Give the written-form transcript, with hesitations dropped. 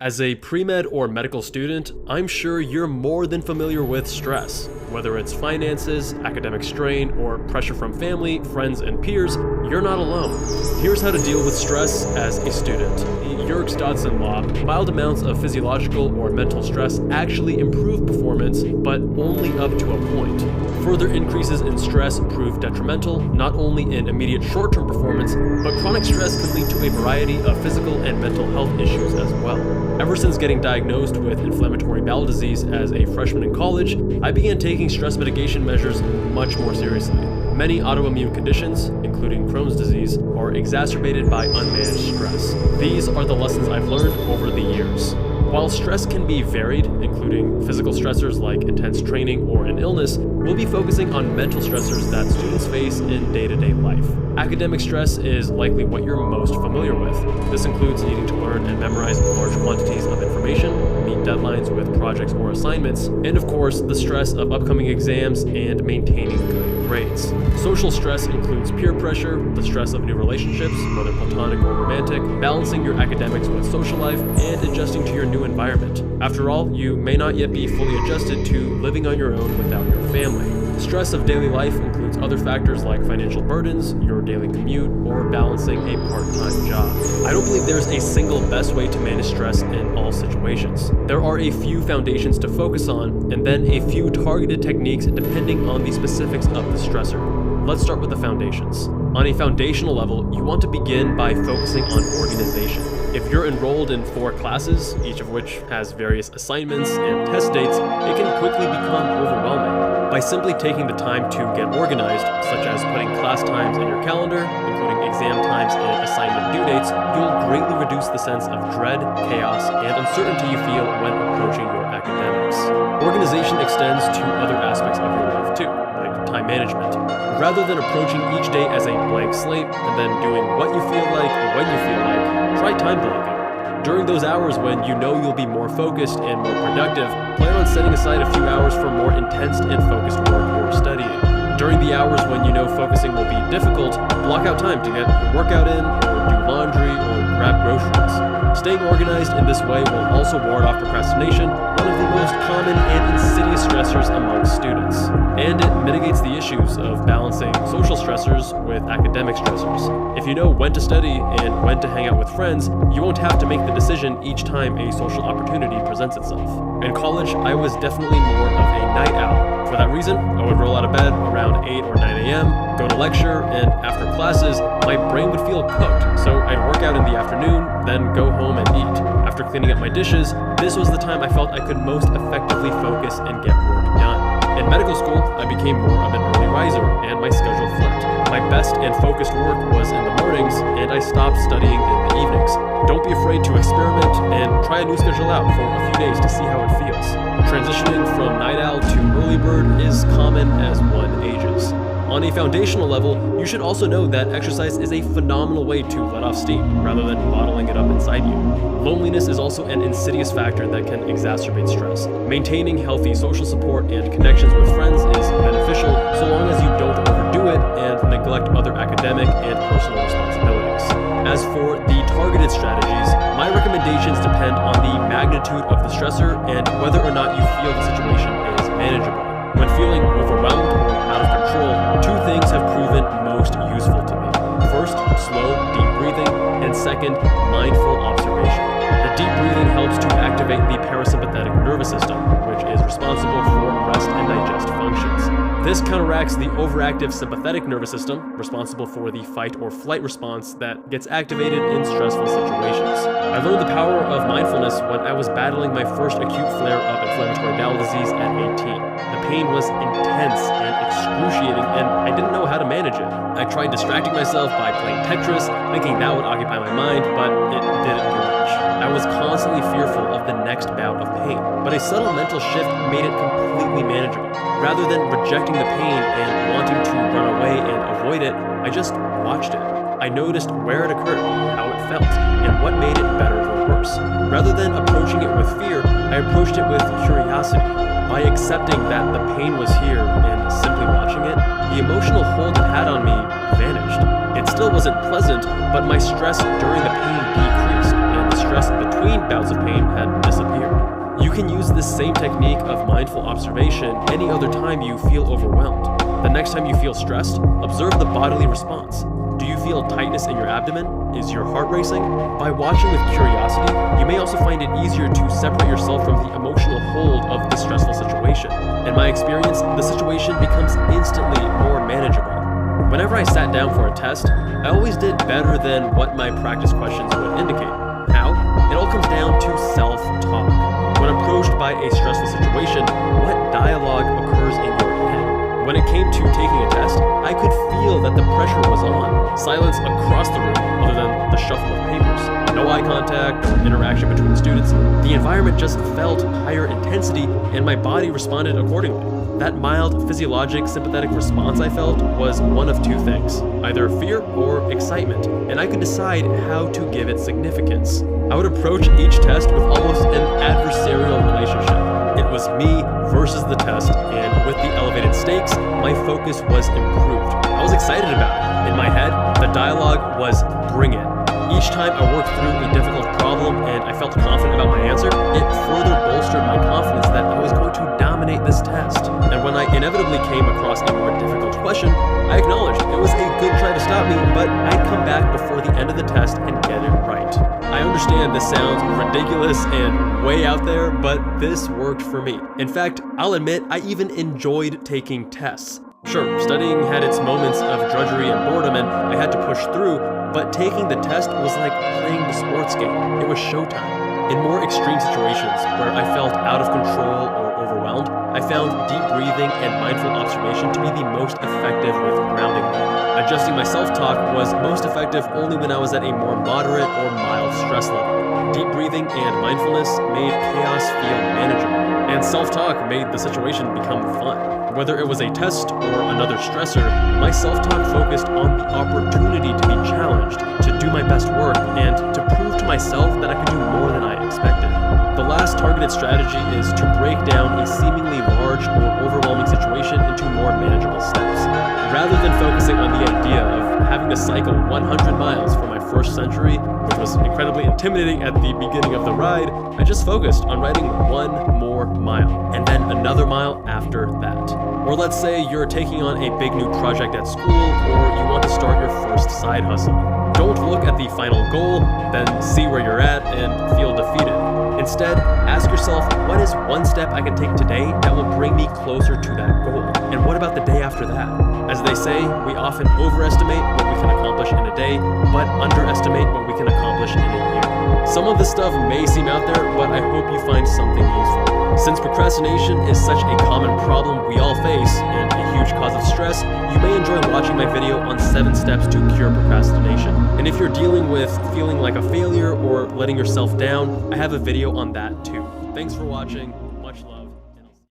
As a pre-med or medical student, I'm sure you're more than familiar with stress. Whether it's finances, academic strain, or pressure from family, friends, and peers, you're not alone. Here's how to deal with stress as a student. Yerkes Dodson Law: mild amounts of physiological or mental stress actually improve performance, but only up to a point. Further increases in stress prove detrimental, not only in immediate short-term performance, but chronic stress can lead to a variety of physical and mental health issues as well. Ever since getting diagnosed with inflammatory bowel disease as a freshman in college, I began taking stress mitigation measures much more seriously. Many autoimmune conditions, including Crohn's disease, are exacerbated by unmanaged stress. These are the lessons I've learned over the years. While stress can be varied, including physical stressors like intense training or an illness, we'll be focusing on mental stressors that students face in day-to-day life. Academic stress is likely what you're most familiar with. This includes needing to learn and memorize large quantities of information, meet deadlines with projects or assignments, and of course, the stress of upcoming exams and maintaining good grades. Social stress includes peer pressure, the stress of new relationships, whether platonic or romantic, balancing your academics with social life, and adjusting to your new environment. After all, you may not yet be fully adjusted to living on your own without your family. Stress of daily life includes other factors like financial burdens, your daily commute, or balancing a part-time job. I don't believe there's a single best way to manage stress in all situations. There are a few foundations to focus on, and then a few targeted techniques depending on the specifics of the stressor. Let's start with the foundations. On a foundational level, you want to begin by focusing on organization. If you're enrolled in 4 classes, each of which has various assignments and test dates, it can quickly become overwhelming. By simply taking the time to get organized, such as putting class times in your calendar, including exam times and assignment due dates, you'll greatly reduce the sense of dread, chaos, and uncertainty you feel when approaching your academics. Organization extends to other aspects of your life too, like time management. Rather than approaching each day as a blank slate and then doing what you feel like when you feel like, try time blocking. During those hours when you know you'll be more focused and more productive, plan on setting aside a few hours for more intense and focused work or studying. During the hours when you know focusing will be difficult, block out time to get your workout in, or do laundry, or grab groceries. Staying organized in this way will also ward off procrastination, one of the most common and insidious stressors among students. And it mitigates the issues of balancing social stressors with academic stressors. If you know when to study and when to hang out with friends, you won't have to make the decision each time a social opportunity presents itself. In college, I was definitely more of a night owl. For that reason, I would roll out of bed around 8 or 9 a.m., go to lecture, and after classes, my brain would feel cooked, so I'd work out in the afternoon, then go home and eat. After cleaning up my dishes, this was the time I felt I could most effectively focus and get work done. In medical school, I became more of an early riser, and my schedule flipped. My best and focused work was in the mornings, and I stopped studying in the evenings. Don't be afraid to experiment and try a new schedule out for a few days to see how it feels. Transitioning from night owl to early bird is common as one ages. On a foundational level, you should also know that exercise is a phenomenal way to let off steam, rather than bottling it up inside you. Loneliness is also an insidious factor that can exacerbate stress. Maintaining healthy social support and connections with friends is beneficial, so long as you don't overdo it and neglect other academic and personal responsibilities. As for the targeted strategies, my recommendations depend on the magnitude of the stressor and whether or not you feel the situation is manageable. When feeling overwhelmed or out of control, 2 things have proven most useful to me. First, slow, deep breathing, and second, mindful observation. The deep breathing helps to activate the parasympathetic nervous system, which is responsible for rest and digest functions. This counteracts the overactive sympathetic nervous system, responsible for the fight or flight response that gets activated in stressful situations. I learned the power of mindfulness when I was battling my first acute flare of inflammatory bowel disease at 18. The pain was intense and excruciating, and I didn't know how to manage it. I tried distracting myself by playing Tetris, thinking that would occupy my mind, but it didn't do much. I was constantly fearful of the next bout of pain, but a subtle mental shift made it completely manageable. Rather than rejecting the pain and wanting to run away and avoid it, I just watched it. I noticed where it occurred, how it felt, and what made it better or worse. Rather than approaching it with fear, I approached it with curiosity. By accepting that the pain was here and simply watching it, the emotional hold it had on me vanished. It still wasn't pleasant, but my stress during the pain decreased, and the stress between bouts of pain had disappeared. You can use this same technique of mindful observation any other time you feel overwhelmed. The next time you feel stressed, observe the bodily response. Do you feel tightness in your abdomen? Is your heart racing? By watching with curiosity, you may also find it easier to separate yourself from the emotional hold of the stressful situation. In my experience, the situation becomes instantly more manageable. Whenever I sat down for a test, I always did better than what my practice questions would indicate. How? It all comes down to self-talk. When approached by a stressful situation, what dialogue occurs in your head? When it came to taking a test, I could feel that the pressure was on. Silence across the room, other than the shuffle of papers. No eye contact or interaction between students. The environment just felt higher intensity, and my body responded accordingly. That mild physiologic sympathetic response I felt was one of two things, either fear or excitement, and I could decide how to give it significance. I would approach each test with almost an adversarial relationship. It was me versus the test, and with the elevated stakes, my focus was improved. I was excited about it. In my head, the dialogue was bring it. Each time I worked through a difficult problem and I felt confident about my answer, it further bolstered my confidence that I was going to dominate this test. And when I inevitably came across a more difficult question, I acknowledged it was a good try to stop me, but I'd come back before the end of the test and get it right. I understand this sounds ridiculous and way out there, but this worked for me. In fact, I'll admit I even enjoyed taking tests. Sure, studying had its moments of drudgery and boredom and I had to push through, but taking the test was like playing the sports game. It was showtime. In more extreme situations where I felt out of control or overwhelmed, I found deep breathing and mindful observation to be the most effective with grounding me. Adjusting my self-talk was most effective only when I was at a more moderate or mild stress level. Deep breathing and mindfulness made chaos feel manageable, and self-talk made the situation become fun. Whether it was a test or another stressor, my self-talk focused on the opportunity to be challenged, to do my best work, and to prove to myself that I could do more than I expected. The last targeted strategy is to break down a seemingly large or overwhelming situation into more manageable steps. Rather than focusing on the idea of having to cycle 100 miles for my first century, which was incredibly intimidating at the beginning of the ride, I just focused on riding one more mile, and then another mile after that. Or let's say you're taking on a big new project at school, or you want to start your first side hustle. Don't look at the final goal, then see where you're at and feel defeated. Instead, ask yourself, what is one step I can take today that will bring me closer to that goal? And what about the day after that? As they say, we often overestimate what we can accomplish in a day, but underestimate what we can accomplish in a year. Some of this stuff may seem out there, but I hope you find something useful. Since procrastination is such a common problem we all face, and a huge cause of stress, you may enjoy watching my video on 7 steps to cure procrastination. And if you're dealing with feeling like a failure or letting yourself down, I have a video on that too. Thanks for watching.